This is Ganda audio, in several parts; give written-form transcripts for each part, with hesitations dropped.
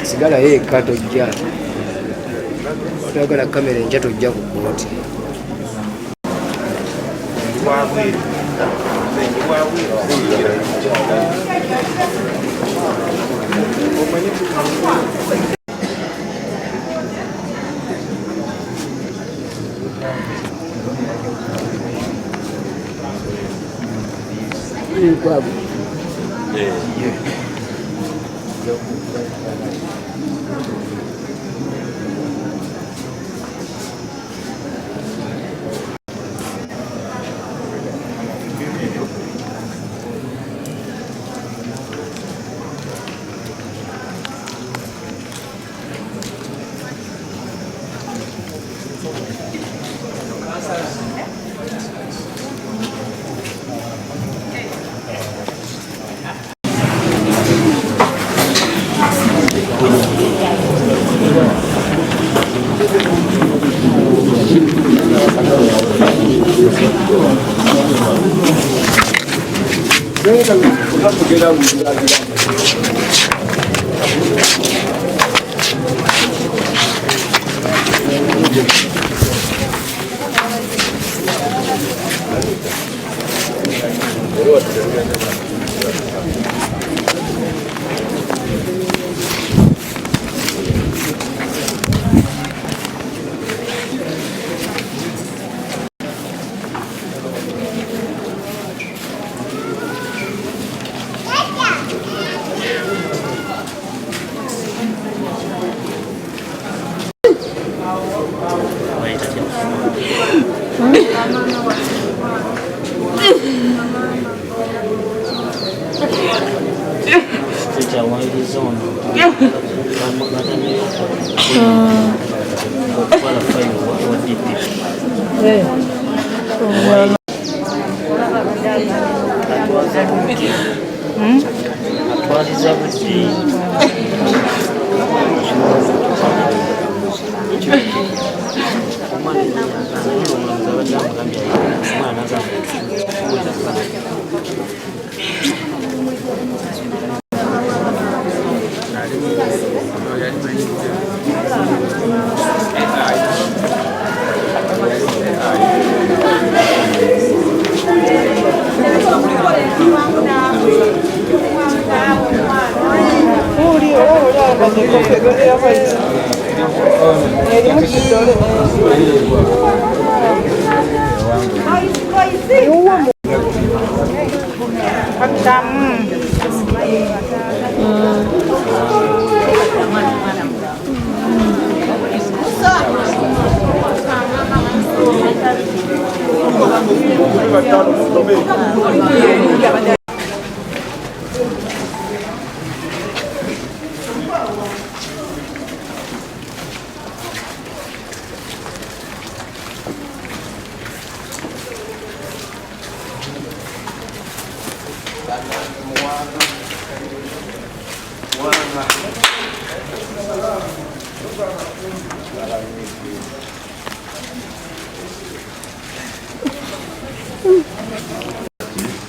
sigala yekka tojja otayagala kamera enja tojja ku kooti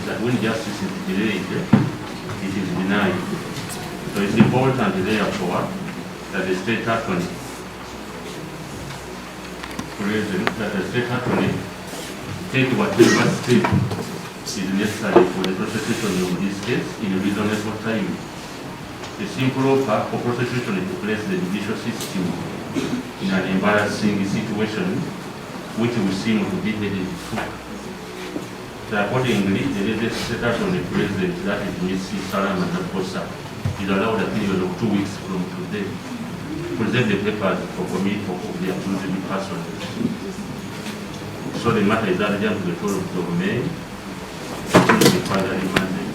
That when justice is delayed, it is denied. So it's important, therefore, that the state attorney take whatever step is necessary for the prosecution of this case in a reasonable time. The simple offer for prosecution is to place the judicial system in an embarrassing situation which will seem to be headed to. So accordingly, the state attorney president, that is Mrs. Salama Naposa, is allowed a period of 2 weeks from today to present the papers for committal of the accused person. So the matter is adjourned to the 12th of May to be further remanded.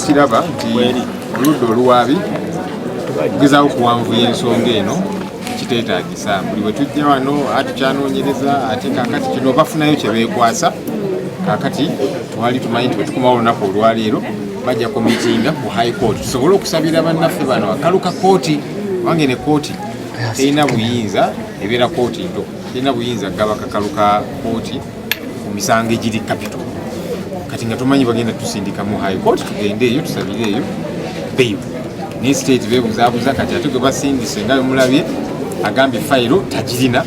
Kiraba nti oludda oluwaabi gezaho kuwanvuya ensonga eno kiteetaagisa buli bwe tujja wano atukyanoonyereza ate kakati kino bafunayo kye beekwasa kakati twali tumanyi nti bwetukomawo olunaku olwaleero bajja komitinga ku high court tusobole okusabira bannaffe bano akaluka kooti wange ne kooti terina buyinza ebeera kooti nto terina buyinza gaba kakaluka kooti ku misango egiri capital kati nga tumanyi bagenda tusindika mu high court tugende eyo tusabire eyo bail ne state beebuzaabuza kati ate gwe basindise nga bemulabye agambye fayiro tagirina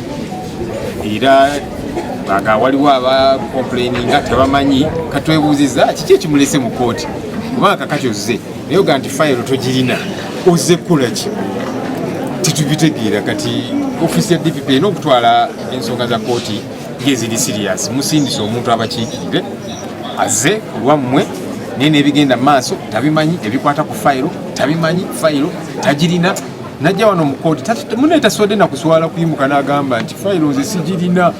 era aga waliwo aba complaininga tebamanyi katwebuuziza kiki ekimulese mu kooti kubanga kakati ozze naye oga nti fayiro togirina ozze kukola ki titubitegeera kati ofisi ya DPP erina okutwala ensonga za kooti ng'eziri sirias musindise omuntu abakiikirire azze olwammwe naye n'ebigenda maaso tabimanyi ebikwata ku fayiro tabimanyi fayiro tagirina najja wano mu kooti mune tasobodde nakuswala kuyimuka n'agamba nti fayiro nze sigirina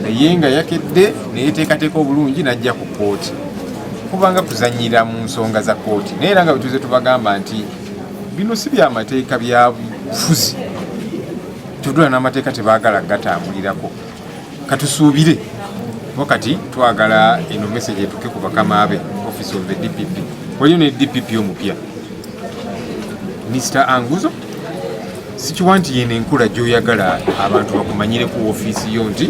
naye nga yakedde neyeteekateeka obulungi najja ku kooti kubanga kuzanyira mu nsonga za kooti naye era nga bwetuze tubagamba nti bino si byamateeka bya bufuzi tudula n'amateeka tebaagala gatambulirako katusuubire wakati twagala eno message etuke ku bakama abe office of the DPP waliyo ne DPP omupya Mr. Anguzo sikiwa nti yene enkula gy'oyagala abantu bakumanyire ku ofiisi yo nti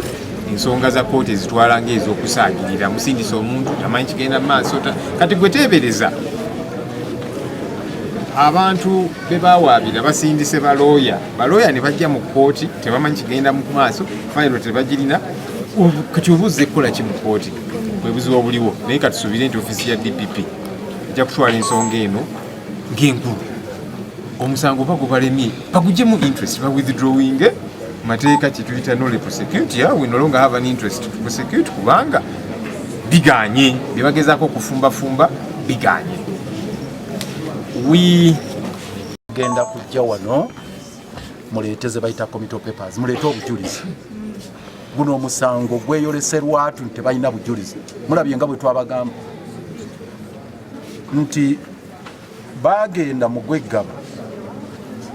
ensonga za kooti ezitwala ng'ez'okusaagirira musindisa omuntu tamanyi kigenda mu maaso kati gwe teebereza abantu be bawaabira basindise balooya ne bajja mu kooti tebamanyi kigenda mu maaso fayiro tebagirina kati obuuza ekkola ki mu kooti bwe buzibu obuliwo naye katusuubire nti ofiisi ya DPP ejja kutwala ensonga eno ng'enkulu omusango bagubalemye bagugyemu interest withdrawing mateeka kituyita no prosecute we no longer have an interest to prosecute kubanga biganye byebagezaako okufumbafumba biganye genda kujja wano muleeteze bayita committee of papers muleete obujulizi guno omusango gweyoleserwatu nti tebalina bujulizi mulabye nga bwe twabagamba nti bagenda mu gweggaba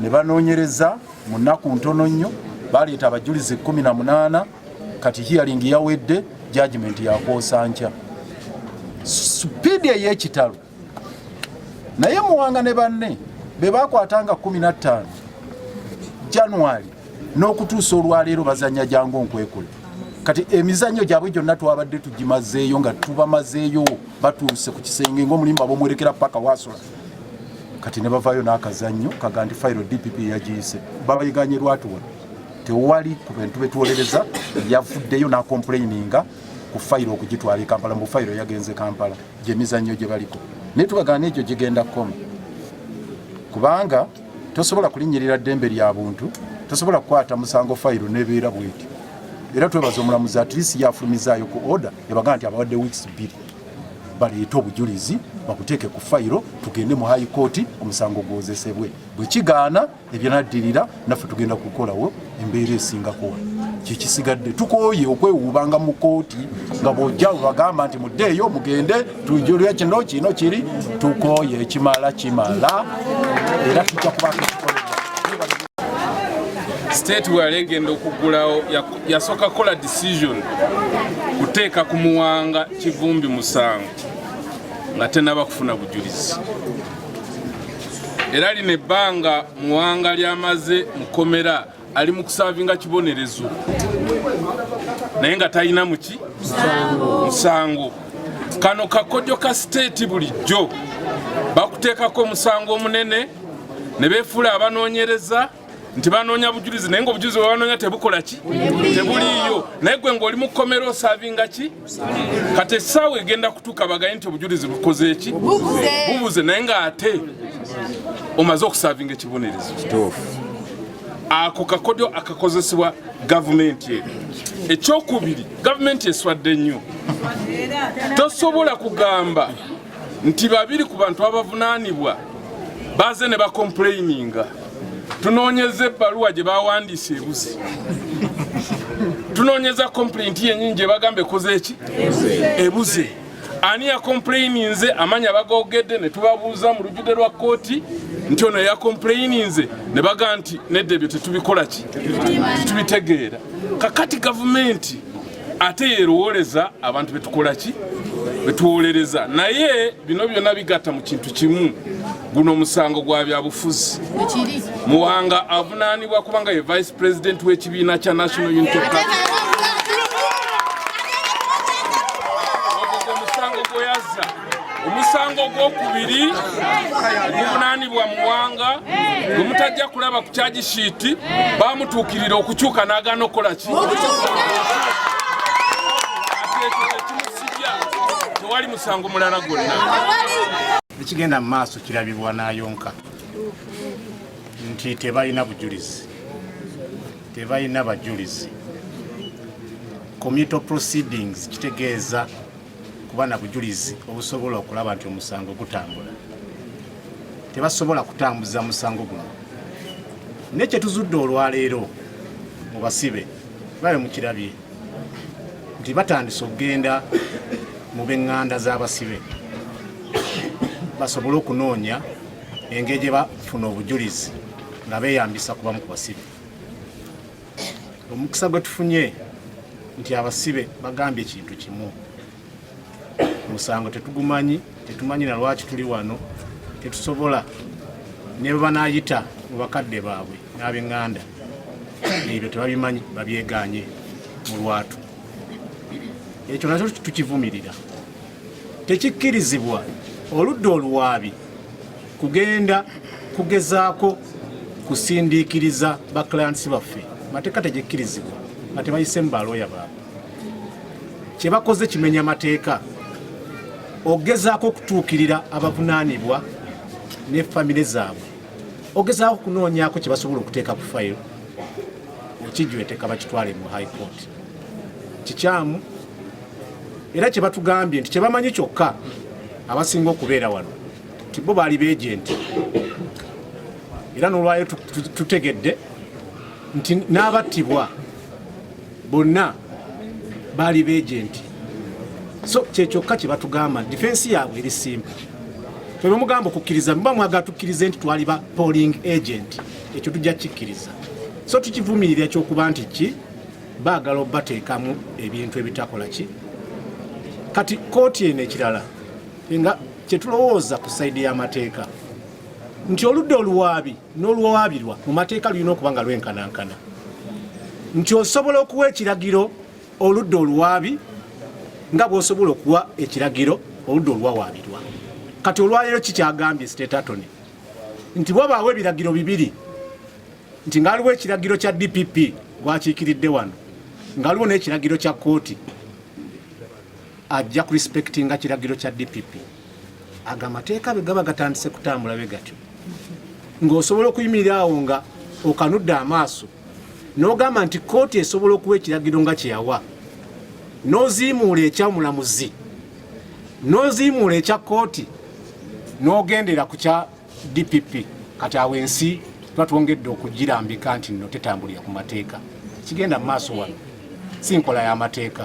ne banoonyereza mu nnaku ntono nnyo baleeta abajulizi 18 kati hearing yawedde judgment yakoosa nkya supiidi ey'ekitalo naye Muwanga ne banne be bakwatanga 15 January n'okutuusa olwaleero bazanya jangu nkwekule kati emizannyo gyabwe gyonna twabadde tugimazeeyo nga tubamazeeyo batuuse ku kisenge ng'omulimba bomwerekera paka wasula kati ne bavaayo n'akazannyo kaga nti fayiro DPP yagiyise babayiganye lwatuwa tewali ku bintu betwolereza yavuddeyo n'acomplaininga ku fayiro okugitwala e Kampala mu fayiro yagenze Kampala gy'emizannyo gye baliko naye tubagana ekyo gigenda kukoma kubanga tosobola kulinnyirira ddembe lya buntu tosobola kukwata musango fayiro n'ebeera bweti era twebaza omulamuzi at least yafulumizaayo ku order yabaga nti abawadde weeks 2 baleeta obujulizi bakuteeke ku fayiro tugende mu high court omusango gwozesebwe bwe kigaana ebyanaddirira naffe tugenda kukolawo embeera esingako kikisigadde tukooye okwewuubanga mu kooti nga bw'ojja bagamba nti muddeeyo mugende tujulira kino kiri tukooye ekimala kimala era tujja kubanga state walegenda okugulawo yasooka kola decision kuteeka ku Muwanga Kibumbi musango nga tenaba kufuna bujulizi era lino ebbanga Muwanga lyamaze mukomera ali mu kusavinga kibonerezo naye nga talina muki musango kano kakodyo ka state bulijjo bakuteekako omusango omunene ne beefuula abanoonyereza nti banoonya bujulizi naye ng'obujulizi bwe banoonya tebukola ki tebuliiyo naye gwe ng'oli mu kkomera osavinga ki kati essaawa egenda kutuuka bagaye nti obujulizi bukoze eki bubuze naye ng'ate omaze okusavinga ekibonerezo ako kakodyo akakozesebwa gavumenti eri ekyokubiri gavumenti eswadde nnyo tosobola kugamba nti babiri ku bantu abavunaanibwa baze ne bakomplaininga tunoonyeza ebbaluwa gye bawandiise ebuze tunoonyeza complaint yennyini gye bagamba ekoze eki ebuze ani ya complaininze amanya bagogedde ne tubabuuza mu lujjudde lwa kooti nti ono ya complaininze ne baga nti nedda ebyo tetubikola ki tetubitegeera kakati gavumenti ate yerowooleza abantu betukola ki betuwolereza naye bino byonna bigatta mu kintu kimu guno omusango gwa byabufuzi Muwanga avunaanibwa kubanga ye vice president w'ekibiina kya National Unity omusango gwokubiri guvunaanibwa Muwanga gwe mutajja kulaba ku charge sheet bamutuukirira okukyuka n'agaana okukola ki tewali musango mulala gwonna ekigenda mu maaso kirabibwa n'ayonka nti tebalina bajulizi committal proceedings kitegeeza kuba na bujulizi obusobola okulaba nti omusango gutambula tebasobola kutambuza musango guno nekye tuzudde olwaleero mu basibe babe mukirabye nti batandise okugenda mu b'eŋŋanda z'abasibe basobole okunoonya engeri gye bafuna obujulizi nga beeyambisa kubamu ku basibe omukisa gwe tufunye nti abasibe bagambye ekintu kimu omusango tetumanyi na lwaki tuli wano tetusobola ne bwe banaayita mu bakadde baabwe n'ab'eŋŋanda ebyo tebabimanyi babyegaanye mu lwatu ekyo nakyo tukivumirira tekikkirizibwa oludda oluwaabi kugenda kugezaako kusindiikiriza baklayantisi baffe mateeka tegikkirizibwa nga tebayise mu balooya baabwe kye bakoze kimenya mateeka ogezaako okutuukirira abavunaanibwa ne famire zaabwe ogezaako okunoonyaako kye basobola okuteeka ku fayiro ekijweteeka bakitwale mu high court kikyamu era kye batugambye nti kye bamanyi kyokka abasinga okubeera wano nti bo baali beejenti era n'olwayo tutegedde nti n'abattibwa bonna baali beejenti so kyekyokka kye batugamba difensi yaabwe eri simple fe bemugamba okukkiriza muba mwagala tukkirize nti twali ba polling agent ekyo tujja kikkiriza so tukivumirira ekyokuba nti ki baagala obbateekamu ebintu ebitakola ki kati kooti eno ekirala nga kyetulowooza ku saidi y'amateeka nti oludda oluwaabi n'oluwaabirwa mu mateeka lulina okuba nga lwenkanankana nti osobola okuwa ekiragiro oludda oluwaabi nga bw'osobola okuwa ekiragiro oludda olwawaabirwa kati olwaleero kikyagambye state attorney nti bwabaawo ebiragiro bibiri nti ngaaliwo ekiragiro kya DPP gwakiikiridde wano ngaaliwo n'ekiragiro kya kooti ajja ku respectinga kiragiro kya DPP aga mateeka be gaba gatandise kutambula be gatyo ng'osobola okuyimirira awo nga okanudde amaaso n'ogamba nti kooti esobola okuwa ekiragiro nga kyeyawa n'oziimuula ekyamulamuzi n'oziimuula ekya kooti n'ogendera ku kya DPP kati awo ensi tuba twongedde okugirambika nti nno tetambulira ku mateeka kigenda mu maaso wano si nkola y'amateeka